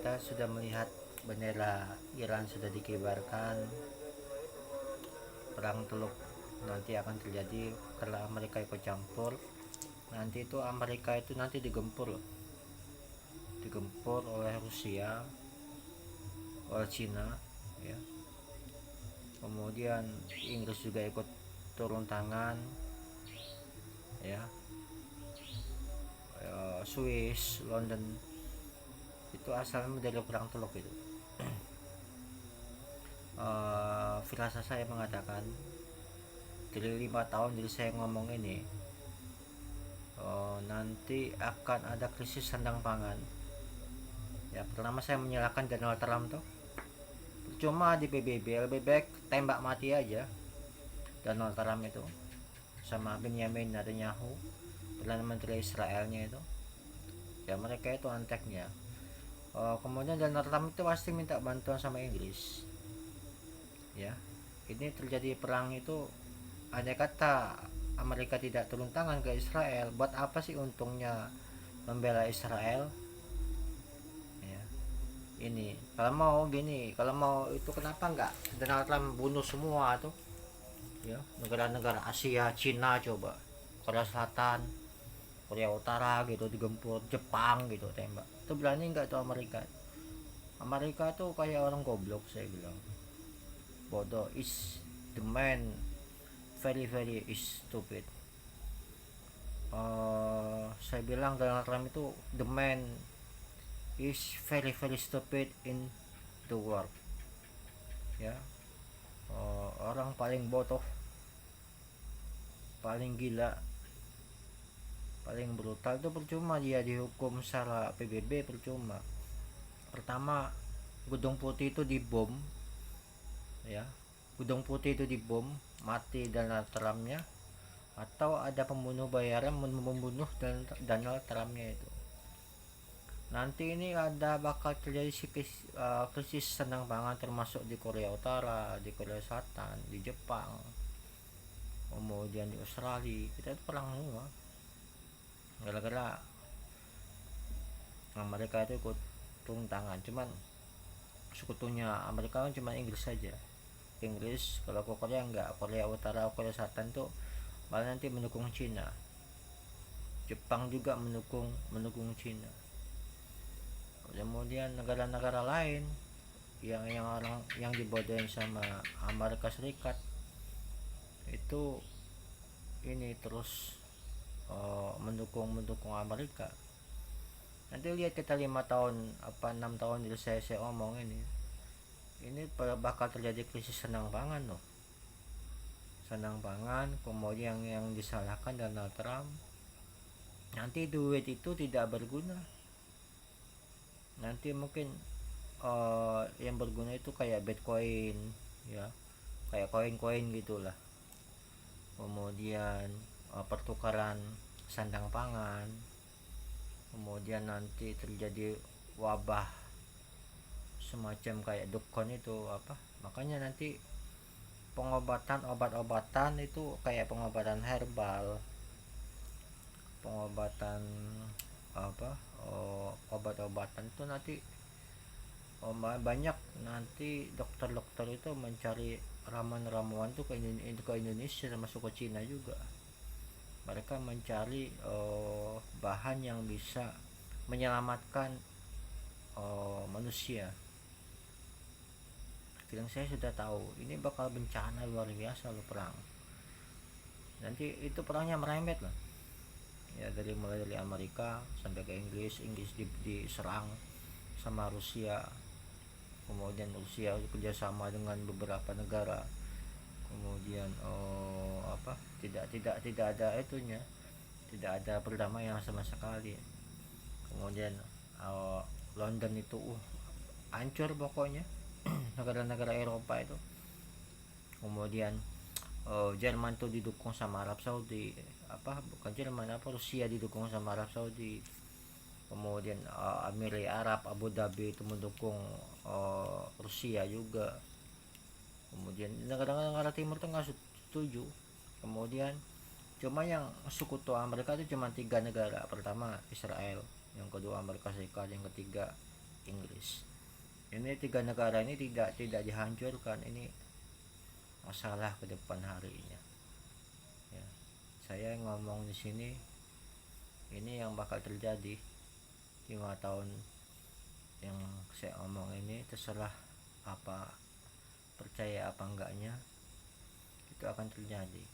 kita sudah melihat bendera Iran sudah dikibarkan. Perang Teluk nanti akan terjadi karena Amerika ikut campur. Nanti itu Amerika itu nanti digempur oleh Rusia, oleh Cina, ya. Kemudian Inggris juga ikut turun tangan, ya. Swiss, London, itu asalnya dari perang Teluk itu. Firasat saya mengatakan dari 5 tahun dari saya ngomong ini, nanti akan ada krisis sandang pangan. Ya, pertama saya menyalahkan Donald Trump tuh. Cuma di PBB lebih baik tembak mati aja Donald Trump itu sama Benjamin Netanyahu, Perdana Menteri Israelnya itu. Ya mereka itu anteknya. Kemudian Donald Trump itu pasti minta bantuan sama Inggris. Ya, ini terjadi perang itu, andai kata Amerika tidak turun tangan ke Israel, buat apa sih untungnya membela Israel? Ya, ini kalau mau itu kenapa nggak Donald Trump bunuh semua tuh, ya, negara-negara Asia, Cina, coba Korea Selatan, Korea Utara gitu digempur, Jepang gitu tembak. Itu berani nggak tuh Amerika? Amerika tuh kayak orang goblok, saya bilang. Bodoh is the man, very very is stupid. Saya bilang Donald Trump itu the man is very very stupid in the world, ya. Orang paling bodoh, paling gila, paling brutal itu percuma dia dihukum secara PBB, percuma. Pertama, Gedung Putih itu dibom, ya. Gedung Putih itu dibom, mati Donald Trumpnya, atau ada pembunuh bayaran membunuh Donald Trumpnya itu. Nanti ini ada bakal terjadi krisis sandang pangan, termasuk di Korea Utara, di Korea Selatan, di Jepang, kemudian di Australia. Kita itu perang semua gara-gara Amerika itu ikut turun tangan. Cuman sekutunya Amerika kan cuma Inggris saja. Inggris, kalau ke Korea enggak, Korea Utara, Korea Selatan tuh malah nanti mendukung Cina. Jepang juga mendukung Cina. Kemudian negara-negara lain yang dibodohin sama Amerika Serikat itu ini terus mendukung Amerika. Nanti lihat kita 5 tahun 6 tahun dari saya ngomong ini bakal terjadi krisis sandang pangan loh. Sandang pangan, kemudian yang disalahkan Donald Trump. Nanti duit itu tidak berguna. Nanti mungkin yang berguna itu kayak Bitcoin, ya, kayak koin-koin gitulah. Kemudian pertukaran sandang pangan. Kemudian nanti terjadi wabah semacam kayak dukun itu apa, makanya nanti obat-obatan itu kayak pengobatan herbal, pengobatan apa, obat-obatan itu nanti banyak. Nanti dokter-dokter itu mencari ramuan-ramuan itu ke Indonesia, termasuk ke Cina juga. Mereka mencari bahan yang bisa menyelamatkan manusia. Feeling saya sudah tahu ini bakal bencana luar biasa loh, perang. Nanti itu perangnya merembet loh, ya, mulai dari Amerika sampai ke Inggris diserang sama Rusia. Kemudian Rusia kerjasama dengan beberapa negara. Kemudian tidak ada itunya, tidak ada perdamaian sama sekali. Kemudian London itu hancur pokoknya. Negara-negara Eropa itu. Kemudian Jerman tuh didukung sama Arab Saudi, bukan Jerman, Rusia didukung sama Arab Saudi. Kemudian Emirat Arab, Abu Dhabi itu mendukung Rusia juga. Kemudian negara-negara Timur Tengah setuju. Kemudian cuma yang sekutu Amerika itu cuma 3 negara. Pertama Israel, yang kedua Amerika Serikat, yang ketiga Inggris. Ini tiga negara ini tidak dihancurkan, ini masalah ke depan harinya. Ya, saya ngomong di sini ini yang bakal terjadi 5 tahun yang saya omong ini, terserah apa percaya apa enggaknya, itu akan terjadi.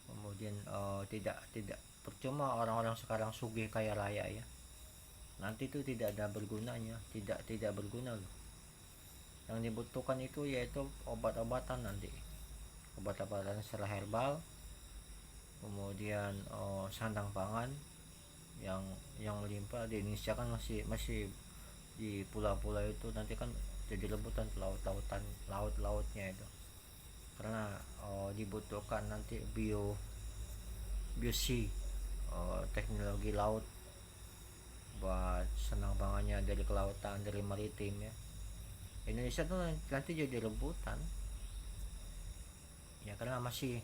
Kemudian tidak percuma orang-orang sekarang sugih kaya raya ya, nanti itu tidak ada bergunanya, tidak berguna loh. Yang dibutuhkan itu yaitu obat-obatan, nanti obat-obatan secara herbal, kemudian sandang pangan yang melimpah. Di Indonesia kan masih di pulau-pulau itu nanti kan jadi rebutan laut-lautnya itu, karena dibutuhkan nanti biosi teknologi laut buat sandang pangannya dari kelautan, dari maritim ya. Indonesia tuh nanti jadi rebutan ya, karena masih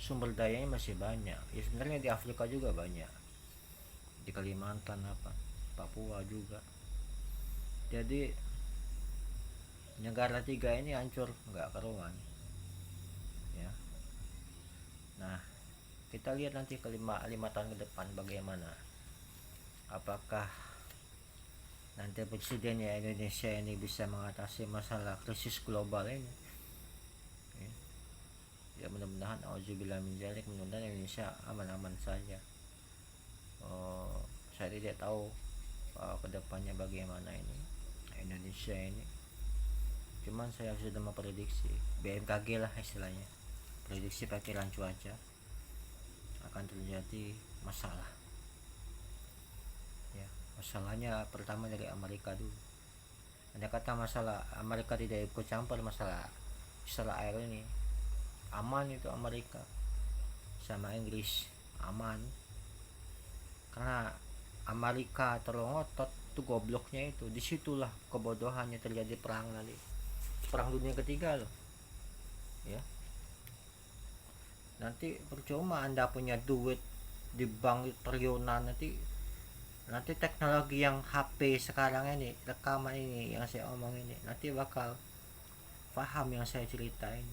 sumber dayanya masih banyak ya. Sebenarnya di Afrika juga banyak, di Kalimantan Papua juga. Jadi negara tiga ini hancur nggak karuan ya. Nah, kita lihat nanti ke 5 tahun ke depan bagaimana, apakah nanti presiden ya Indonesia ini bisa mengatasi masalah krisis global ini ya. Mudah-mudahan auzubillah min dzalik, mudah-mudahan Indonesia aman-aman saja. Saya tidak tahu kedepannya bagaimana ini Indonesia ini, cuman saya sudah memprediksi, BMKG lah istilahnya, prediksi perkiraan cuaca akan terjadi masalah ya. Masalahnya pertama dari Amerika dulu. Ada kata masalah Amerika tidak ikut campur masalah Israel ini, aman itu Amerika sama Inggris aman, karena Amerika terlalu ngotot itu, gobloknya itu disitulah kebodohannya terjadi perang nanti, perang dunia ketiga loh ya. Nanti percuma Anda punya duit di bank triliunan, nanti teknologi yang HP sekarang ini, rekaman ini yang saya omong ini, nanti bakal paham yang saya ceritain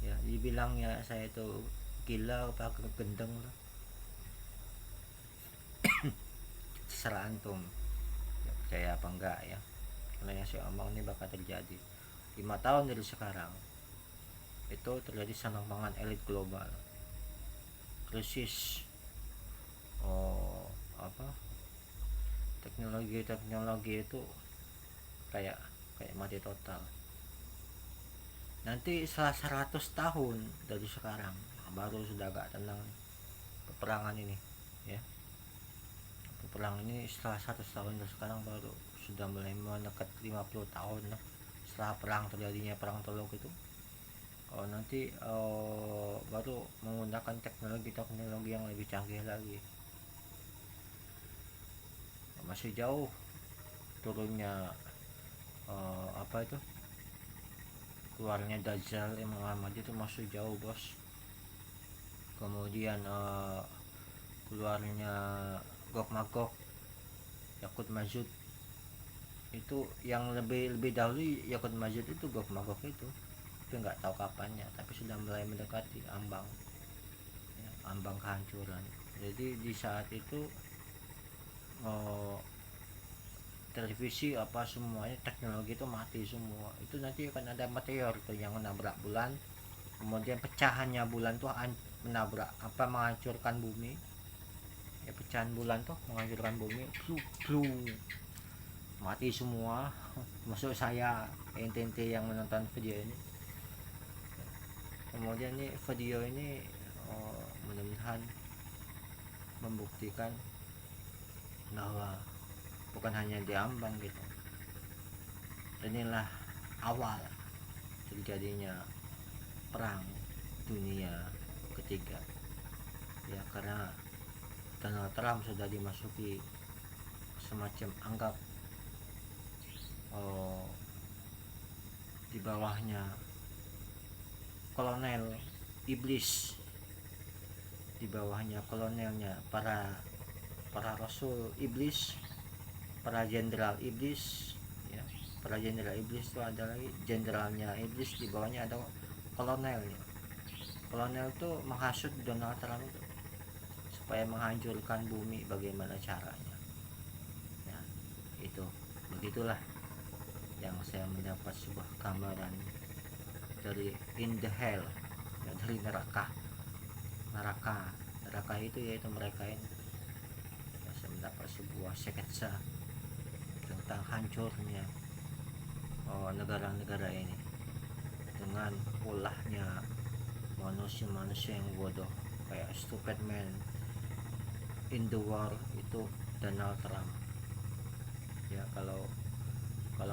ya. Dibilangnya saya itu gila apa gendeng lah, terserah antum ya, percaya apa enggak ya. Karena yang saya omong ini bakal terjadi 5 tahun dari sekarang. Itu terjadi sandang pangan elit global, krisis teknologi itu kayak mati total. Nanti setelah 100 tahun dari sekarang baru sudah agak tenang peperangan ini ya. Peperangan ini setelah 100 tahun dari sekarang baru sudah mulai mendekat 50 tahun lah setelah perang terjadinya perang Teluk itu. Nanti baru menggunakan teknologi yang lebih canggih lagi. Masih jauh turunnya keluarnya Dajjal Imam Muhammad itu masih jauh bos. Kemudian keluarnya Gog Magog, Yakut Majud itu yang lebih dahulu. Yakut Majud itu, Gog Magog itu tapi nggak tahu kapannya, tapi sudah mulai mendekati ambang kehancuran. Jadi di saat itu televisi semuanya teknologi itu mati semua. Itu nanti akan ada meteor tuh yang menabrak bulan, kemudian pecahannya bulan tuh menabrak menghancurkan bumi ya. Pecahan bulan tuh menghancurkan bumi, mati semua. Masuk saya ente yang menonton video ini. Kemudian ini video ini mudah-mudahan membuktikan bahwa bukan hanya diambang gitu, inilah awal terjadinya perang dunia ketiga ya, karena Donald Trump sudah dimasuki semacam anggap di bawahnya kolonel iblis, di bawahnya kolonelnya para rasul iblis para jenderal iblis ya. Para jenderal iblis itu adalah jenderalnya iblis, di bawahnya ada kolonelnya. Kolonel tuh menghasut Donald Trump itu supaya menghancurkan bumi, bagaimana caranya ya. Itu begitulah yang saya mendapat sebuah gambaran dari in the hell ya, dari neraka itu yaitu mereka ini ya. Saya mendapat sebuah sketsa tentang hancurnya negara-negara ini dengan ulahnya manusia-manusia yang bodoh kayak stupid man in the war itu Donald Trump ya. Kalau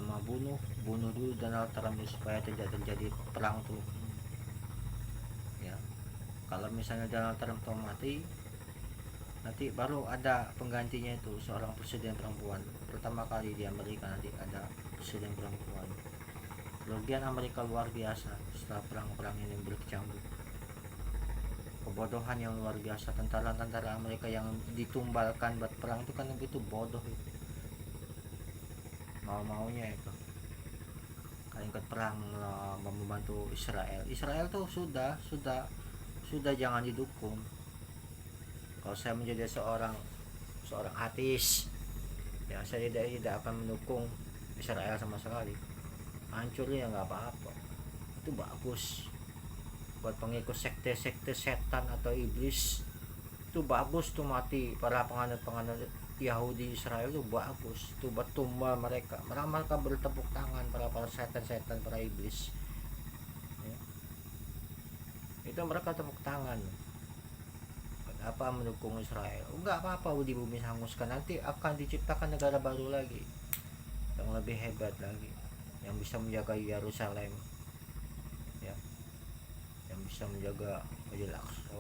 mau bunuh dulu Donald Trump supaya tidak terjadi perang tuh ya. Kalau misalnya Donald Trump tuh mati, nanti baru ada penggantinya, itu seorang presiden perempuan. Pertama kali di Amerika nanti ada presiden perempuan. Kerugian Amerika luar biasa setelah perang-perang ini berkecamuk. Kebodohan yang luar biasa. Tentara-tentara Amerika yang ditumbalkan buat perang itu kan begitu bodoh itu. Mau-maunya itu kan ikut perang membantu Israel tuh sudah jangan didukung. Kalau saya menjadi seorang ateis ya, saya tidak akan mendukung Israel sama sekali. Hancurnya nggak apa-apa, itu bagus buat pengikut sekte setan atau iblis. Itu bagus tuh mati para penganut Yahudi Israel itu bagus tuh buat tumbal mereka bertepuk tangan para setan para iblis ya. Itu mereka tepuk tangan. Apa mendukung Israel? Enggak apa-apa di bumi hanguskan, nanti akan diciptakan negara baru lagi yang lebih hebat lagi, yang bisa menjaga Yerusalem ya, yang bisa menjaga Masjid Al-Aqsa,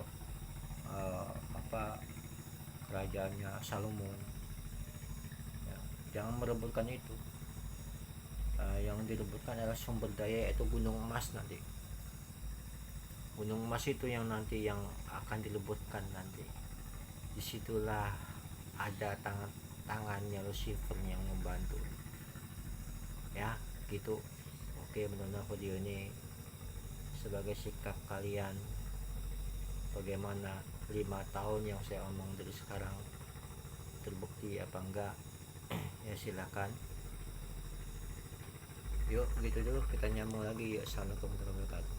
kerajaannya Salomon ya. Jangan merebutkan itu. Yang direbutkan adalah sumber daya, yaitu gunung emas nanti. Gunung emas itu yang nanti yang akan dilebutkan nanti. Disitulah ada tangannya Lucifer yang membantu ya gitu. Oke, menonton video ini sebagai sikap kalian bagaimana 5 tahun yang saya omong dari sekarang terbukti apa enggak ya, silakan. Yuk gitu dulu, kita nyambung lagi. Yuk, assalamualaikum warahmatullahi wabarakatuh.